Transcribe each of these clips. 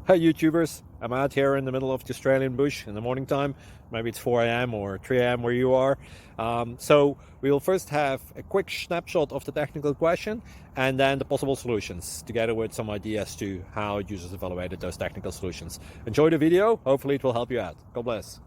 Hi YouTubers, I'm out here in the middle of the Australian bush in the morning time. Maybe it's 4 a.m. or 3 a.m. where you are. So we'll first have a quick snapshot of the technical question and then the possible solutions, together with some ideas to how users evaluated those technical solutions. Enjoy the video, hopefully it will help you out. God bless.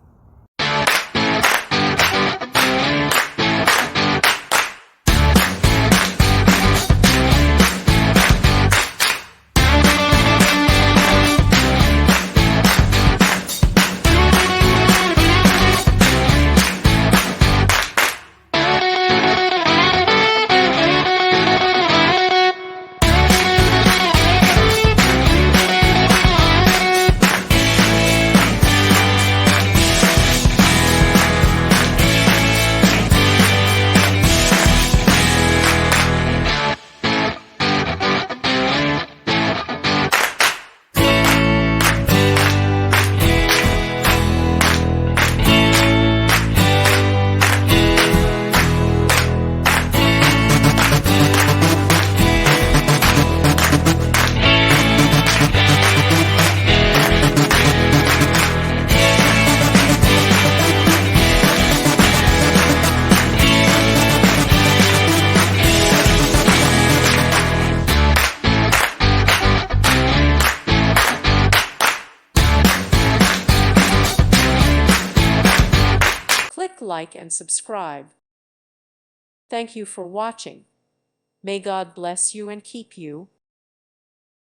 Click like and subscribe. Thank you for watching. May God bless you and keep you.